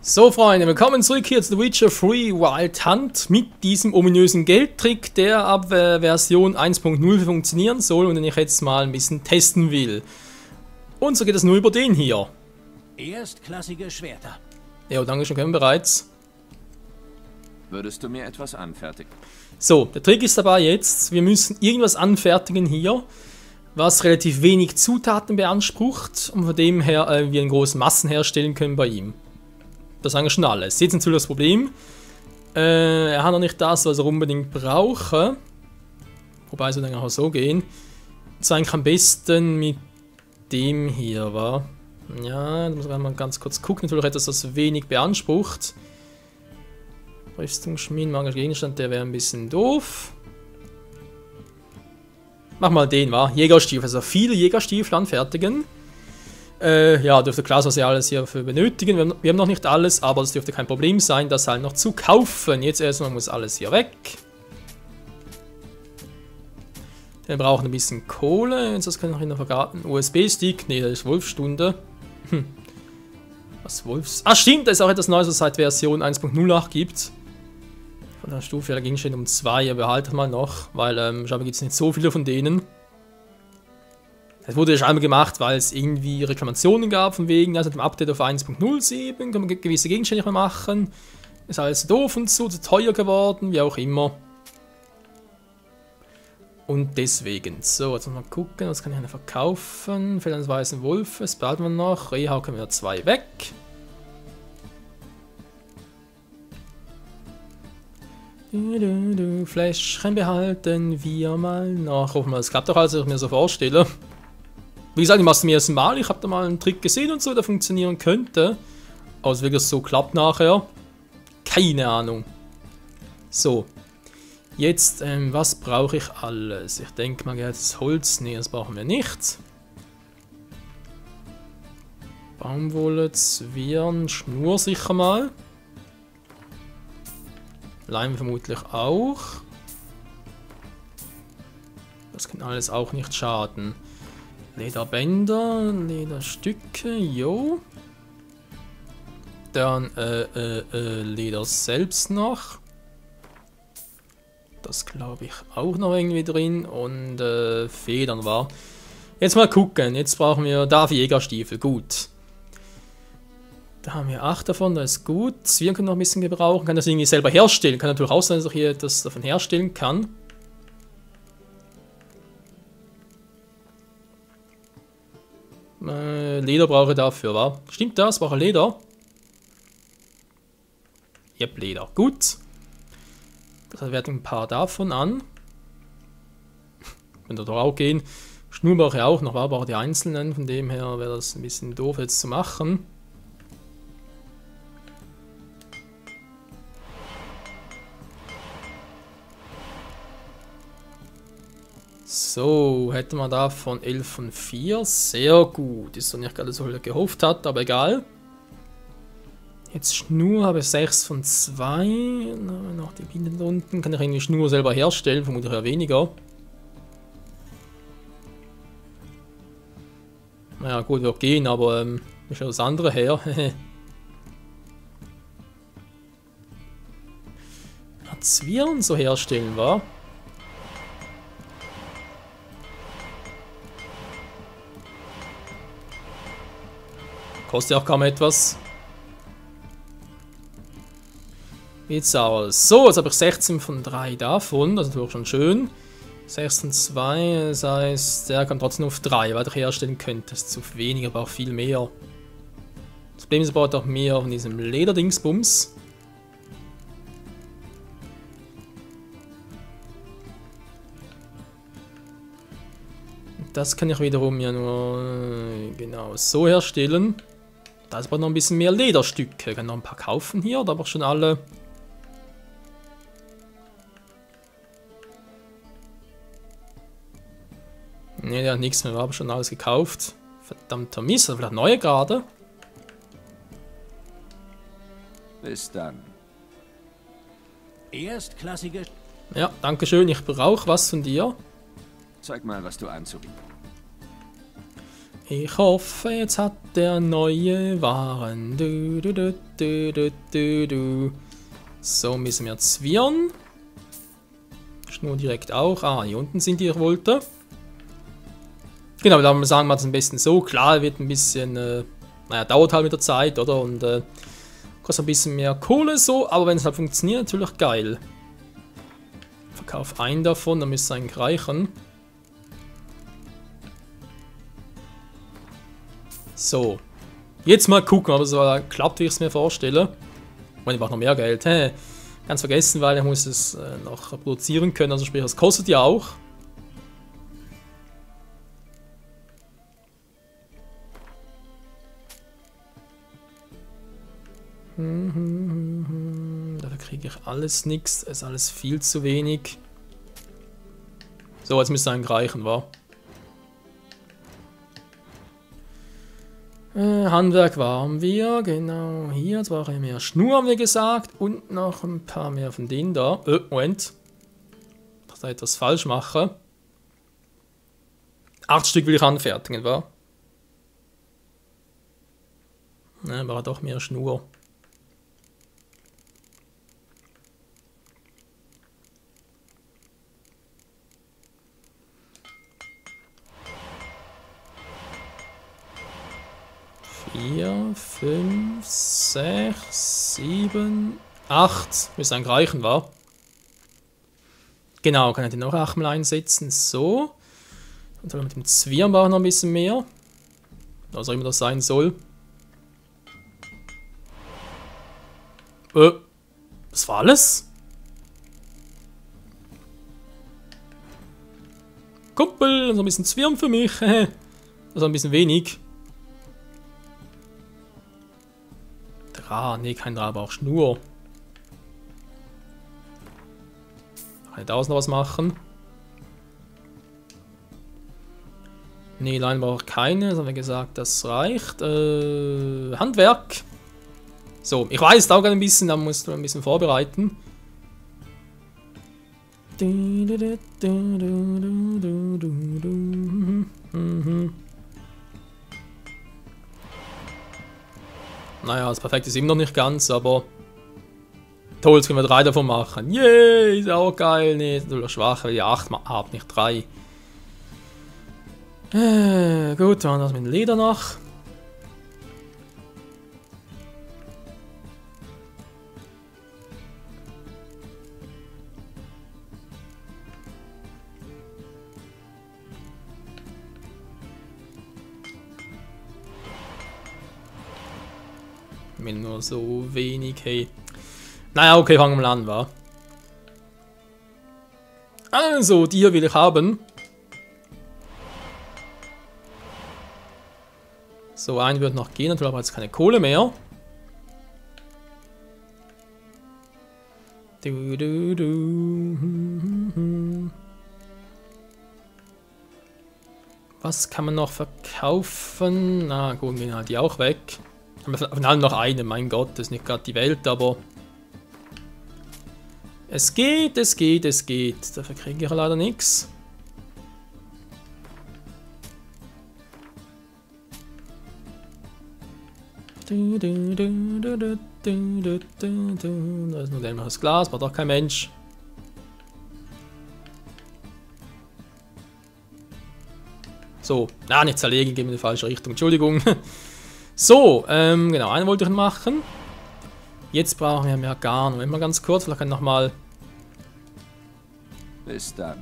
So Freunde, willkommen zurück hier zu The Witcher 3 Wild Hunt mit diesem ominösen Geldtrick, der ab Version 1.0 funktionieren soll und den ich jetzt mal ein bisschen testen will. Und so geht es nur über den hier. Erstklassige Schwerter. Ja, danke schön, können wir bereits. Würdest du mir etwas anfertigen? So, der Trick ist dabei jetzt, wir müssen irgendwas anfertigen hier, was relativ wenig Zutaten beansprucht und von dem her wir in großen Massen herstellen können bei ihm. Das ist eigentlich schon alles. Jetzt natürlich das Problem, er hat noch nicht das, was er unbedingt brauche. Wobei es wird eigentlich auch so gehen. Das eigentlich am besten mit dem hier, war. Ja, da muss man mal ganz kurz gucken. Natürlich etwas, das wenig beansprucht. Rüstungsschmieden, magischer Gegenstand, der wäre ein bisschen doof. Mach mal den, wa? Jägerstiefel, also viele Jägerstiefel anfertigen. Ja, dürfte klar sein, was wir alles hierfür benötigen. Wir haben noch nicht alles, aber es dürfte kein Problem sein, das halt noch zu kaufen. Jetzt erstmal muss alles hier weg. Wir brauchen ein bisschen Kohle. Jetzt das können wir noch verraten. USB-Stick, nee, das ist Wolfsstunde. Was Wolfs... Ah, stimmt, da ist auch etwas Neues, was es seit Version 1.08 gibt. Von der Stufe her ging es schon um 2, aber behaltet mal noch, weil scheinbar gibt es nicht so viele von denen. Es wurde ja einmal gemacht, weil es irgendwie Reklamationen gab, von wegen, also dem Update auf 1.07 kann man gewisse Gegenstände nicht mehr machen. Ist alles doof und so, zu teuer geworden, wie auch immer. Und deswegen, so, jetzt mal gucken, was kann ich noch verkaufen? Fällt eines weißen Wolfes, behalten wir noch. Rehau können wir 2 weg. Fläschchen behalten wir mal noch. Hoffen wir, es klappt doch, als ich mir so vorstelle. Wie gesagt, ich mache es zum ersten Mal. Ich habe da mal einen Trick gesehen und so, der funktionieren könnte. Aber es wirklich so klappt nachher. Keine Ahnung. So. Jetzt, was brauche ich alles? Ich denke mal, jetzt Holz. Ne, das brauchen wir nicht. Baumwolle, Zwirn, Schnur sicher mal. Leim vermutlich auch. Das kann alles auch nicht schaden. Lederbänder, Lederstücke, jo. Dann Leder selbst noch. Das glaube ich auch noch irgendwie drin. Und Federn war. Jetzt mal gucken. Jetzt brauchen wir dafür Jägerstiefel. Gut. Da haben wir 8 davon, das ist gut. Zwirn können noch ein bisschen gebrauchen. Kann das irgendwie selber herstellen. Kann natürlich auch sein, dass ich hier etwas davon herstellen kann. Leder brauche ich dafür, wa? Stimmt das? Brauche Leder? Yep, Leder. Gut. Das werden ein paar davon an. Könnte doch auch gehen. Schnur brauche ich auch noch, aber auch die einzelnen. Von dem her wäre das ein bisschen doof jetzt zu machen. So, hätten wir davon 11 von 4. Sehr gut. Ist doch nicht gerade so, wie er gehofft hat, aber egal. Jetzt Schnur habe ich 6 von 2. Noch die Binden unten. Kann ich irgendwie Schnur selber herstellen, vermutlich eher weniger. Naja, gut, wird gehen, aber ist ja das andere her. Zwirn so herstellen, wa? Kostet ja auch kaum etwas. Jetzt aus. So, jetzt habe ich 16 von 3 davon. Das ist natürlich schon schön. 6 von 2, das heißt, der kommt trotzdem auf 3, weil ich herstellen könnte. Das ist zu wenig, aber auch viel mehr. Das Problem ist, er braucht auch mehr von diesem Lederdingsbums. Das kann ich wiederum ja nur genau so herstellen. Da ist aber noch ein bisschen mehr Lederstücke. Ich kann noch ein paar kaufen hier, da habe ich schon alle. Ne, der hat nichts mehr, wir haben schon alles gekauft. Verdammter Mist, vielleicht neue gerade. Bis dann. Erstklassige... Ja, danke schön, ich brauche was von dir. Zeig mal, was du anzubieten. Ich hoffe, jetzt hat der neue Waren. So, müssen wir zwirren. Schnur direkt auch. Ah, hier unten sind die Wolte. Genau, da sagen wir es am besten so. Klar, wird ein bisschen, naja, dauert halt mit der Zeit, oder? Und kostet ein bisschen mehr Kohle so, aber wenn es halt funktioniert, natürlich geil. Verkauf einen davon, dann müsste es eigentlich reichen. So. Jetzt mal gucken, ob es so klappt, wie ich es mir vorstelle. Und ich brauche noch mehr Geld. Ganz vergessen, weil ich muss es noch produzieren können, also sprich, das kostet ja auch. Dafür kriege ich alles nichts, ist alles viel zu wenig. So, jetzt müsste es eigentlich reichen, wa? Handwerk waren wir, genau hier. Jetzt brauche ich mehr Schnur, haben wir gesagt. Und noch ein paar mehr von denen da. Moment. Ich da etwas falsch mache. 8 Stück will ich anfertigen, wa? Ne, brauche doch mehr Schnur. Vier, 5, 6, 7, 8. Müsste eigentlich reichen, wa? Genau, kann ich den noch 8 mal einsetzen. So. Und dann mit dem Zwirn brauchen wir noch ein bisschen mehr. Was auch immer das sein soll. Das war alles? Kumpel, so ein bisschen Zwirn für mich. Das ist ein bisschen wenig. Nee, kein Draht, aber auch Schnur. Kann ich daraus noch was machen? Nee, Leinen brauche ich keine, das haben wir gesagt, das reicht. Handwerk. So, ich weiß, es dauert ein bisschen, da musst du ein bisschen vorbereiten. Naja, das Perfekte ist immer noch nicht ganz, aber toll, jetzt können wir 3 davon machen. Yay, ist auch geil. Nee, ist natürlich schwach, weil ihr 8 habt, nicht 3. Gut, dann das mit dem Leder noch. Mit nur so wenig, hey. Naja, okay, fangen wir mal an, wa? Also, die hier will ich haben. So, einen wird noch gehen, natürlich aber jetzt keine Kohle mehr. Was kann man noch verkaufen? Na gut, gehen halt die auch weg. Von allen noch eine, mein Gott, das ist nicht gerade die Welt, aber es geht, es geht, es geht. Dafür kriege ich leider nichts. Da ist nur das Glas, braucht auch kein Mensch. So, nicht zerlegen, gehen wir in die falsche Richtung, Entschuldigung. So, genau, einen wollte ich machen. Jetzt brauchen wir mehr Garn. Moment mal ganz kurz, vielleicht kann ich nochmal... Bis dann.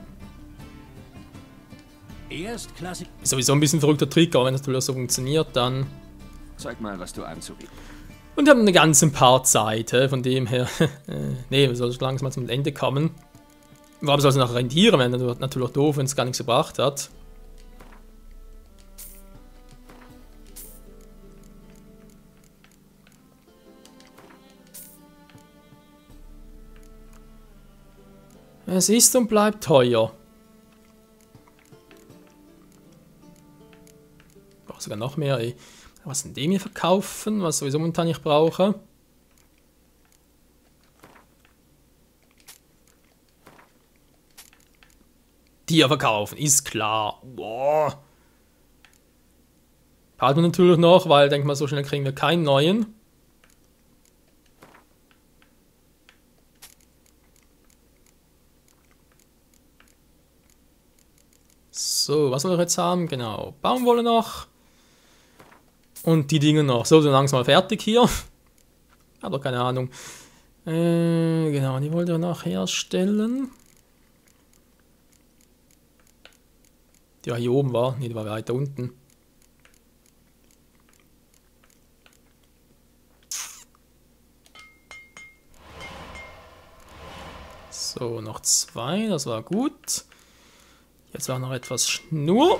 Erstklassig. Ist sowieso ein bisschen verrückter Trick, aber wenn das natürlich so funktioniert, dann... Zeig mal, was du anzubieten. Und wir haben eine ganze paar Zeit, von dem her... nee, wir sollen so langsam zum Ende kommen. Warum soll es noch rentieren, wenn das natürlich doof, wenn es gar nichts gebracht hat. Es ist und bleibt teuer. Ich brauche sogar noch mehr, ey. Was sind die mir verkaufen, was sowieso momentan nicht brauche? Die verkaufen, ist klar. Boah. Behalten wir natürlich noch, weil, denk mal, so schnell kriegen wir keinen neuen. So, was soll ich jetzt haben? Genau, Baumwolle noch. Und die Dinge noch. So, sind langsam mal fertig hier. Aber keine Ahnung. Genau, die wollte ich noch herstellen. Die war hier oben, war? Ne, die war weiter unten. So, noch 2, das war gut. Jetzt war noch etwas Schnur.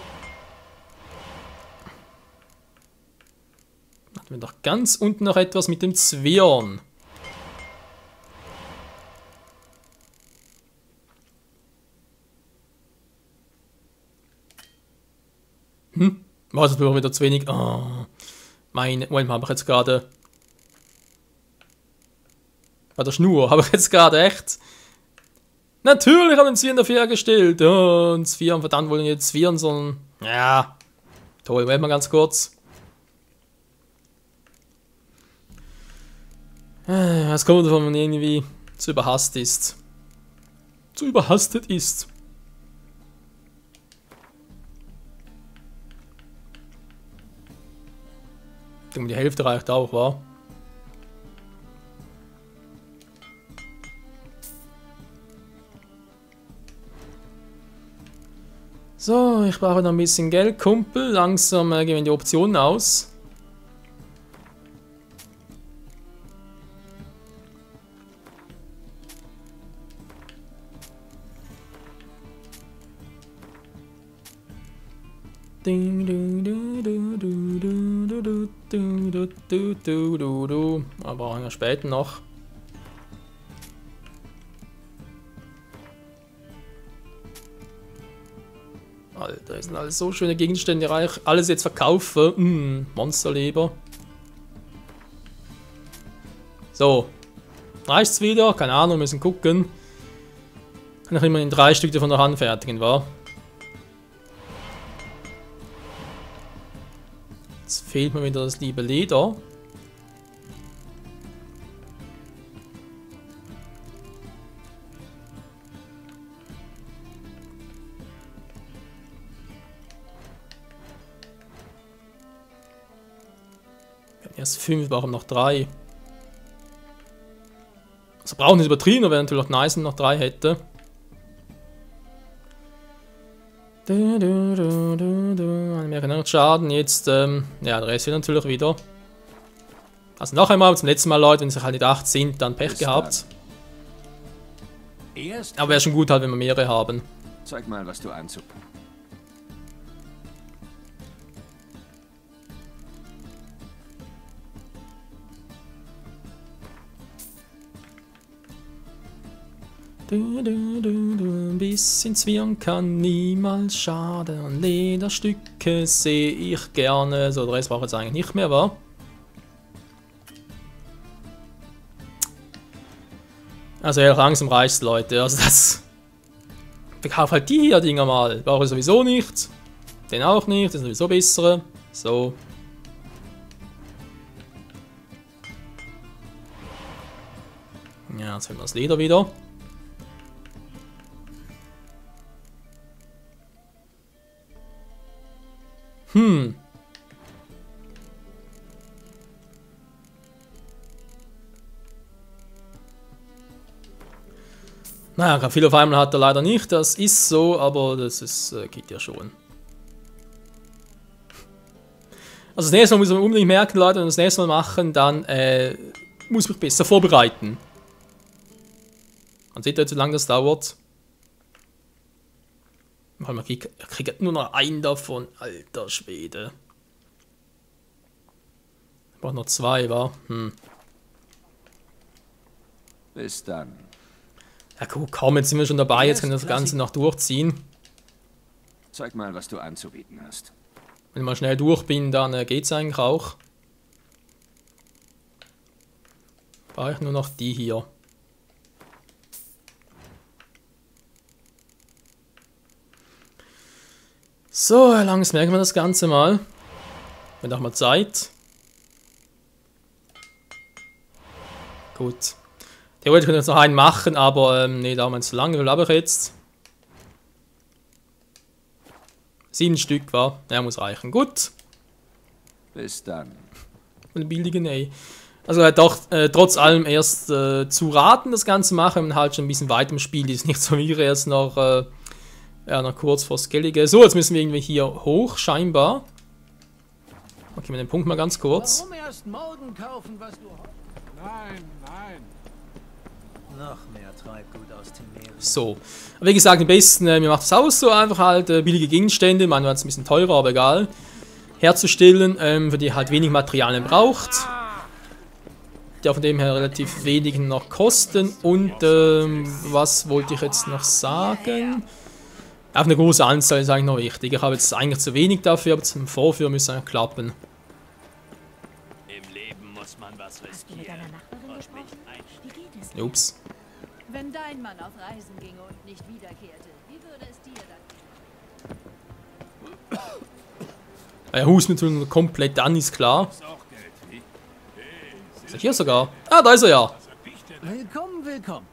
Hatten wir doch ganz unten noch etwas mit dem Zwirn. War das wieder zu wenig? Oh, meine, Moment, habe ich jetzt gerade... Bei der Schnur habe ich jetzt gerade echt... Natürlich haben wir den Zwirn dafür hergestellt. Oh, und Zwirn, verdammt wollen wir jetzt Zwirn, sondern... Ja, toll, Moment mal ganz kurz. Es kommt davon, wenn man irgendwie zu überhastet ist. Zu überhastet ist. Ich denke, die Hälfte reicht auch, wa? So, ich brauche noch ein bisschen Geld, Kumpel. Langsam gehen die Optionen aus. Aber brauchen wir später noch. Alter, das sind alles so schöne Gegenstände, reich. Alles jetzt verkaufen. Monsterleber. So. Reicht's wieder? Keine Ahnung, müssen gucken. Kann ich immerhin 3 Stück davon noch anfertigen, wa? Jetzt fehlt mir wieder das liebe Leder. Erst 5, brauchen noch 3. Also brauchen nicht übertrieben, aber wäre natürlich auch nice, wenn noch 3 hätte. Mehr kann nicht schaden. Jetzt, ja, der Rest wird natürlich wieder. Also noch einmal, zum letzten Mal, Leute, wenn es halt nicht 8 sind, dann Pech gehabt. Aber wäre schon gut halt, wenn wir mehrere haben. Zeig mal, was du anzug. Ein bisschen Zwirn kann niemals schaden. Lederstücke sehe ich gerne. So, der Rest braucht jetzt eigentlich nicht mehr, wa? Also ja, langsam reicht's, Leute. Also das... Ich kaufe halt die hier Dinger mal. Brauche ich sowieso nicht. Den auch nicht. Das ist sowieso bessere. So. Ja, jetzt haben wir das Leder wieder. Naja, viel auf einmal hat er leider nicht, das ist so, aber das ist, geht ja schon. Also das nächste Mal muss man unbedingt merken, Leute, wenn wir das nächste Mal machen, dann muss ich mich besser vorbereiten. Man sieht jetzt, wie lange das dauert. Man kriegt nur noch einen davon, alter Schwede. Ich brauche noch 2, wa? Bis dann. Ja gut, komm, jetzt sind wir schon dabei, jetzt können wir das Ganze noch durchziehen. Zeig mal, was du anzubieten hast. Wenn ich mal schnell durch bin, dann geht's eigentlich auch. Brauche ich nur noch die hier. So, langsam merken wir das Ganze mal. Wenn auch mal Zeit. Gut. Theoretisch können wir jetzt noch einen machen, aber nee, da haben wir zu lange. Wie viel habe ich jetzt? 7 Stück war. Ja, muss reichen. Gut. Bis dann. Ein billigen ey. Also halt doch trotz allem erst zu raten das Ganze machen und halt schon ein bisschen weiter im Spiel. Die ist nicht so wie erst noch, ja, noch kurz vor Skellige. So, jetzt müssen wir irgendwie hier hoch, scheinbar. Okay, mit dem Punkt mal ganz kurz. Warum erst morgen kaufen, was du heute... Nein, nein. Noch mehr Treibgut aus Temerien. So. Aber wie gesagt, am besten, mir macht das aus so einfach halt billige Gegenstände. Manchmal ist es ein bisschen teurer, aber egal. Herzustellen, für die halt wenig Materialien braucht. Die von dem her relativ wenig noch kosten. Und was wollte ich jetzt noch sagen? Auf eine große Anzahl ist eigentlich noch wichtig. Ich habe jetzt eigentlich zu wenig dafür, aber zum Vorführen müsste es klappen. Im Leben muss man was riskieren. Mit deiner Nachbarin gesprochen? Wie geht es dir? Ups. Wenn dein Mann auf Reisen ging und nicht wiederkehrte, wie würde es dir dann gehen? Er hust mir komplett an, ist klar. Ist er hier sogar? Ah, da ist er ja. Willkommen, willkommen.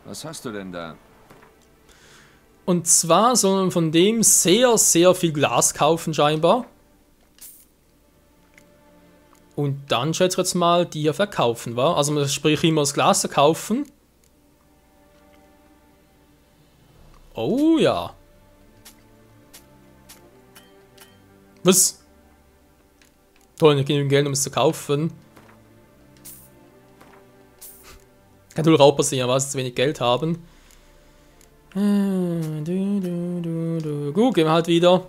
Was hast du denn da? Und zwar soll man von dem sehr, sehr viel Glas kaufen, scheinbar. Und dann, schätze ich jetzt mal, die hier verkaufen, wa? Also, man spricht immer das Glas verkaufen. Oh ja. Was? Toll, nicht genügend Geld, um es zu kaufen. Kann natürlich auch passieren, was zu wenig Geld haben. Gut, gehen wir halt wieder.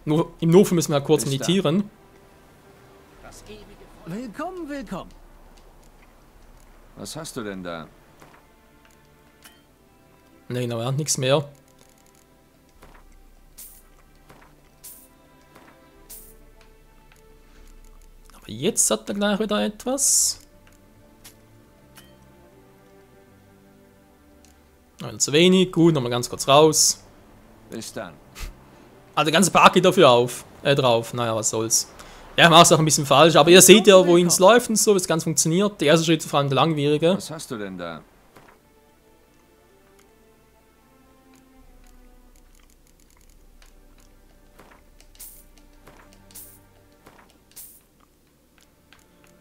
Nur, im Notfall müssen wir halt kurz meditieren. Willkommen, willkommen. Was hast du denn da? Nein, aber er hat nichts mehr. Aber jetzt hat er gleich wieder etwas. Zu wenig, gut, nochmal ganz kurz raus. Bis dann. Ah, der ganze Park geht dafür auf, drauf. Naja, was soll's. Ja, ich mach's auch ein bisschen falsch, aber ihr seht ja, wohin es läuft und so, wie es ganz funktioniert. Der erste Schritt ist vor allem der langwierige. Was hast du denn da?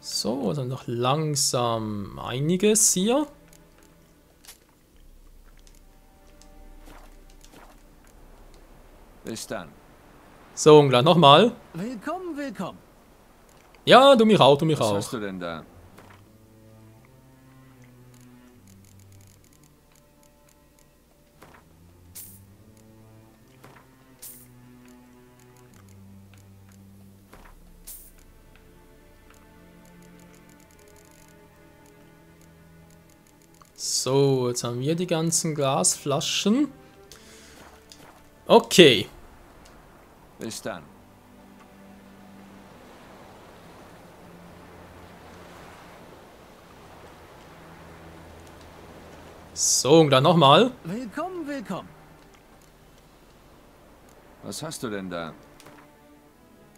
So, dann noch langsam einiges hier. Bis dann. So, und gleich nochmal. Willkommen, willkommen. Ja, du mich auch, du mich Was auch. hast du denn da? So, jetzt haben wir die ganzen Glasflaschen. Okay. Bis dann. So, und dann nochmal. Willkommen, willkommen. Was hast du denn da?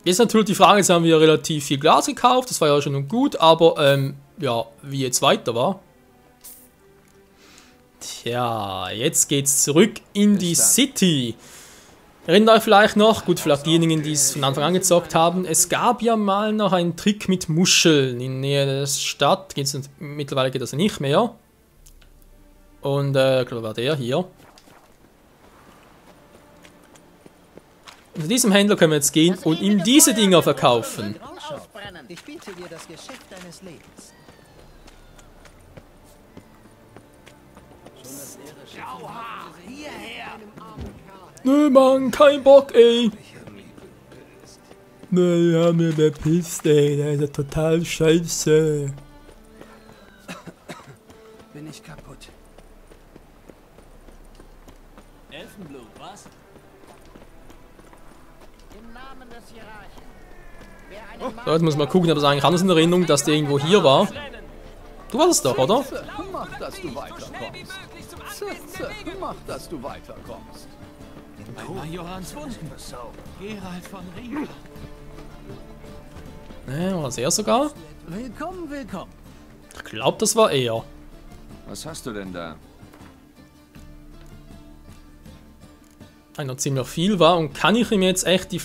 Jetzt natürlich die Frage, jetzt haben wir relativ viel Glas gekauft, das war ja schon gut, aber ja, wie jetzt weiter war. Tja, jetzt geht's zurück in die City. Erinnert euch vielleicht noch, gut, vielleicht diejenigen, die es von Anfang an gezockt haben, es gab ja mal noch einen Trick mit Muscheln in Nähe der Stadt. Mittlerweile geht das ja nicht mehr. Und, ich glaube, war der hier. Und zu diesem Händler können wir jetzt gehen und ihm diese Dinger verkaufen. Ich biete dir das Geschäft deines Lebens. Nö, Mann, kein Bock, ey. Nö, ja, mir bepisst, ey. Der ist ja total scheiße. Bin ich kaputt. Elfenblut, was? Im Namen des Hierarchen. Wer einen So, jetzt muss man gucken, ob das eigentlich anders in Erinnerung, dass der irgendwo hier war. Du warst es doch, oder? Mach, dass du weiterkommst. Mach, dass du weiterkommst. Bei Majorans Wunden. Geralt von Riva. Ne, war das er sogar? Willkommen, willkommen. Ich glaube, das war er. Was hast du denn da? Einer ziemlich viel war und kann ich ihm jetzt echt die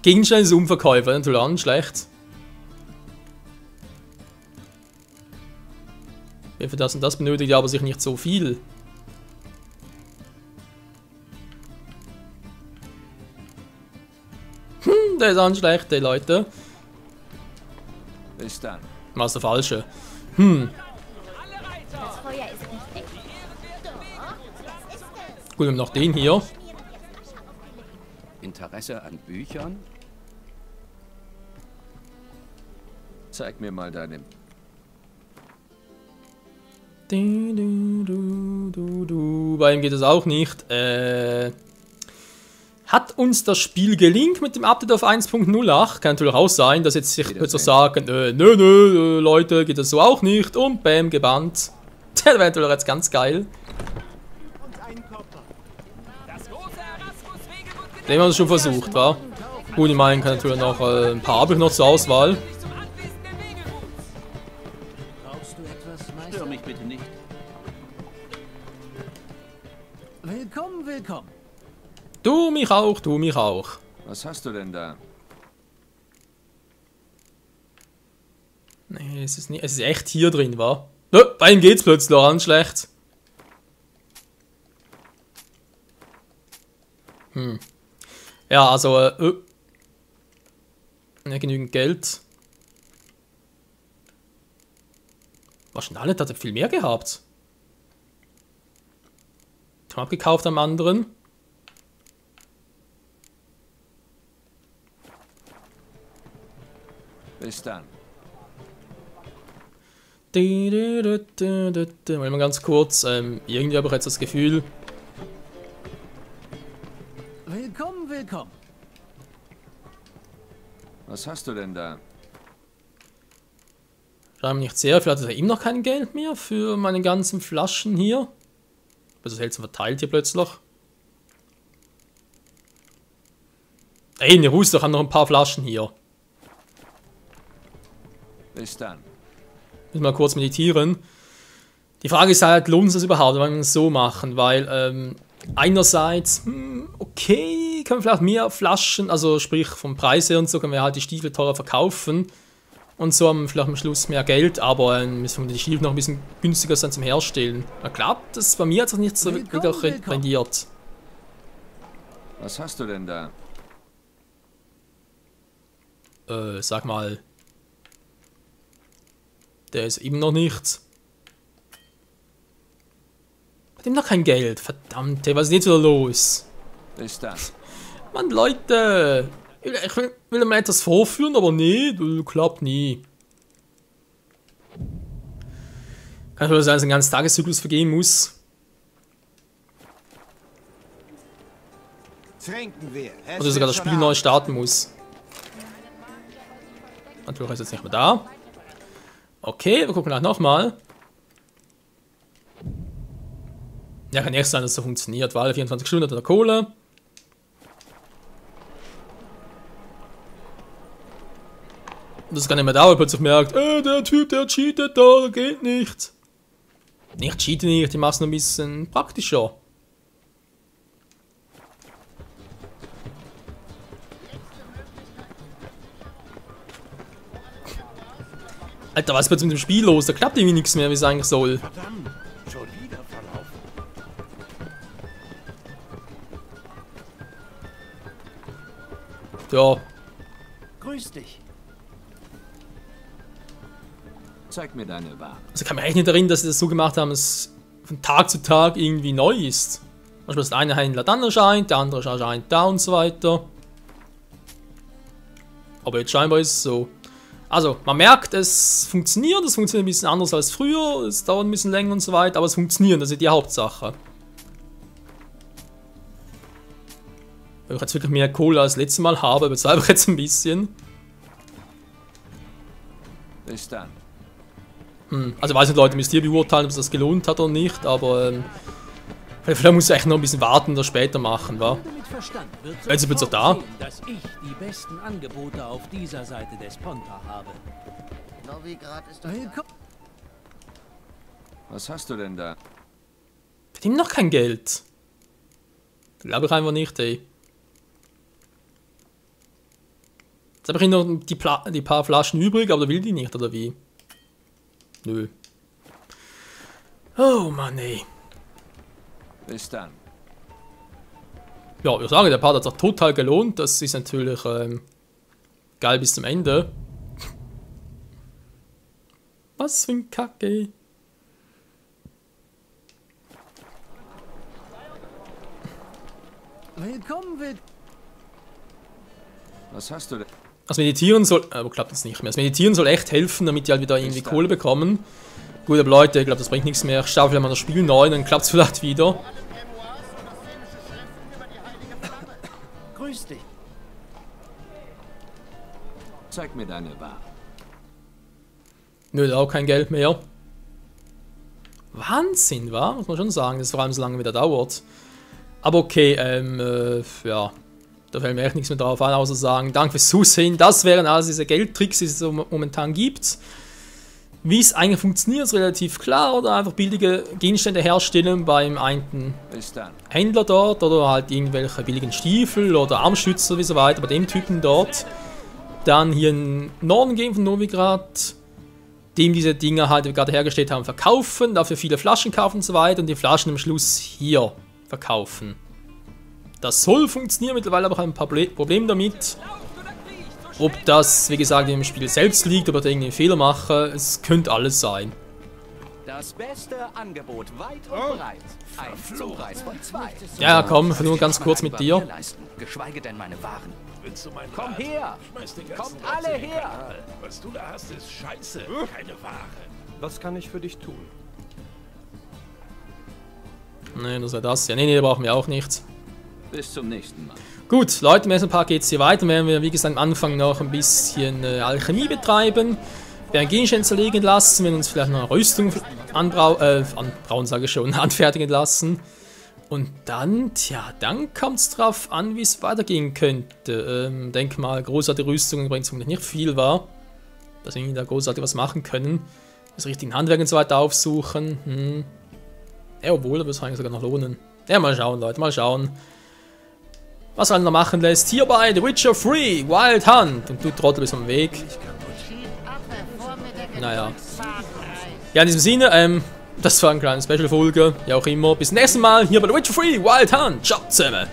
Gegenstände ist Umverkäufer, natürlich auch nicht schlecht. Für das und das benötigt er aber sich nicht so viel. Der ist auch nicht schlecht, der Leute. Bis dann. Was der falsche. Das Feuer ist nicht echt. Gut, wir haben noch den hier. Interesse an Büchern? Zeig mir mal deine... Bei ihm geht es auch nicht. Hat uns das Spiel gelingt mit dem Update auf 1.08? Kann natürlich auch sein, dass jetzt sich plötzlich sagen, nö, Leute, geht das so auch nicht. Und bam, gebannt. Der wäre natürlich jetzt ganz geil. Den haben wir schon versucht, wa? Gut, ich meine, kann natürlich noch ein paar habe ich noch zur Auswahl. Brauchst du etwas, Meister? Stör mich bitte nicht. Willkommen, willkommen. Du mich auch, du mich auch. Was hast du denn da? Nee, es ist nicht. Es ist echt hier drin, wa? Nö, bei ihm geht's plötzlich an, schlecht. Ja, also, nicht genügend Geld. Wahrscheinlich hat er viel mehr gehabt. Ich habe abgekauft am anderen. Bis dann. Mal ganz kurz, irgendwie habe ich jetzt das Gefühl. Willkommen, willkommen. Was hast du denn da? Schreiben nicht sehr, vielleicht hat er ihm noch kein Geld mehr für meine ganzen Flaschen hier. Also seltsam verteilt hier plötzlich. Ey, ne Ruß, doch haben noch ein paar Flaschen hier. Bis dann. Müssen wir mal kurz meditieren. Die Frage ist halt, lohnt es das überhaupt, wenn wir es so machen? Weil, einerseits, okay, können wir vielleicht mehr Flaschen, also sprich vom Preis her und so, können wir halt die Stiefel teurer verkaufen. Und so haben wir vielleicht am Schluss mehr Geld, aber müssen wir die Stiefel noch ein bisschen günstiger sein zum Herstellen. Ich glaube, das bei mir hat sich nicht so wirklich rendiert. Was hast du denn da? Sag mal. Der ist eben noch nichts. Hat ihm noch kein Geld. Verdammt, was ist jetzt wieder los? Bis dann. Mann, Leute. Ich will mal etwas vorführen, aber nee, das klappt nie. Kann schon sein, dass ein ganzer Tageszyklus vergehen muss. Oder sogar das Spiel neu starten muss. Natürlich ist jetzt nicht mehr da. Okay, wir gucken gleich nochmal. Ja, kann echt sein, dass das so funktioniert, weil 24 Stunden hat er Kohle. Das kann nicht mehr dauern, plötzlich merkt, der Typ, der cheatet da, das geht nicht. Nicht cheaten nicht, die machen es noch ein bisschen praktischer. Alter, was ist jetzt mit dem Spiel los? Da klappt irgendwie nichts mehr, wie es eigentlich soll. Verdammt, schon wieder verlaufen. Ja. Grüß dich. Zeig mir deine Ware. Also ich kann mich echt nicht erinnern, dass sie das so gemacht haben, dass es von Tag zu Tag irgendwie neu ist. Manchmal ist der eine Händler dann erscheint, der andere erscheint da und so weiter. Aber jetzt scheinbar ist es so. Also, man merkt, es funktioniert ein bisschen anders als früher, es dauert ein bisschen länger und so weiter, aber es funktioniert, das ist die Hauptsache. Wenn ich jetzt wirklich mehr Kohle als letztes Mal habe, bezahle ich jetzt ein bisschen. Bis dann. Also weiß nicht, Leute, müsst ihr beurteilen, ob es das gelohnt hat oder nicht, aber vielleicht muss ich echt noch ein bisschen warten oder später machen, wa? Jetzt bin ich da. Dass ich die besten Angebote auf dieser Seite des Ponta habe. Novigrad ist doch Was hast du denn da? Ich nehme noch kein Geld. Glaube ich einfach nicht, ey. Jetzt habe ich noch die paar Flaschen übrig, aber der will die nicht, oder wie? Nö. Oh Mann, ey. Bis dann. Ja, ich sage, der Part hat sich total gelohnt. Das ist natürlich geil bis zum Ende. Was für ein Kacke. Willkommen, Was hast du denn? Das Meditieren soll... aber klappt jetzt nicht mehr. Das Meditieren soll echt helfen, damit die halt wieder irgendwie Kohle bekommen. Gut, aber Leute, ich glaube, das bringt nichts mehr. Ich starte vielleicht mal das Spiel neu, dann klappt es vielleicht wieder. grüß dich. Zeig mir deine Ware. Nö, da auch kein Geld mehr. Wahnsinn, wa? Muss man schon sagen, dass es vor allem so lange wieder dauert. Aber okay, ja. Da fällt mir echt nichts mehr drauf an, außer sagen, danke fürs Zusehen. Das wären alles diese Geldtricks, die es so momentan gibt. Wie es eigentlich funktioniert, ist relativ klar. Oder einfach billige Gegenstände herstellen beim einen Händler dort. Oder halt irgendwelche billigen Stiefel oder Armschützer und so weiter, bei dem Typen dort. Dann hier in Norden gehen von Novigrad, dem diese Dinger halt gerade hergestellt haben, verkaufen. Dafür viele Flaschen kaufen und so weiter. Und die Flaschen am Schluss hier verkaufen. Das soll funktionieren, mittlerweile aber auch ein paar Probleme damit. Ob das, wie gesagt, im Spiel selbst liegt, ob ich da irgendwie einen Fehler mache, es könnte alles sein. Das beste Angebot weit und breit. Ein Zupreis von 2. Ja, komm, nur ganz kurz mit dir. Geschweige denn meine Waren. Willst du meinen Komm Rat? her! Schmeiß den Kommt ganzen alle Rest in die her! Kanal. Was du da hast, ist Scheiße, keine Ware. Was kann ich für dich tun? Ne, das wäre das. Ja, nee, brauchen wir auch nicht. Bis zum nächsten Mal. Gut, Leute, im ersten Part geht es hier weiter. Werden wir, wie gesagt, am Anfang noch ein bisschen Alchemie betreiben. Wir werden Gegenstände zerlegen lassen, werden uns vielleicht noch eine Rüstung anbrauen, sage ich schon, anfertigen lassen. Und dann, tja, dann kommt es drauf an, wie es weitergehen könnte. Denk mal, großartige Rüstungen bringt es nicht viel, war. Dass wir da großartig was machen können. Das richtige Handwerk und so weiter aufsuchen. Ja, obwohl, da würde es eigentlich sogar noch lohnen. Ja, mal schauen, Leute, mal schauen. Was er noch machen lässt. Hier bei The Witcher 3, Wild Hunt. Und du Trottel bist am Weg. Naja. Ja, in diesem Sinne, das war eine kleine Special-Folge. Ja, auch immer. Bis zum nächsten Mal hier bei The Witcher 3, Wild Hunt. Ciao zusammen.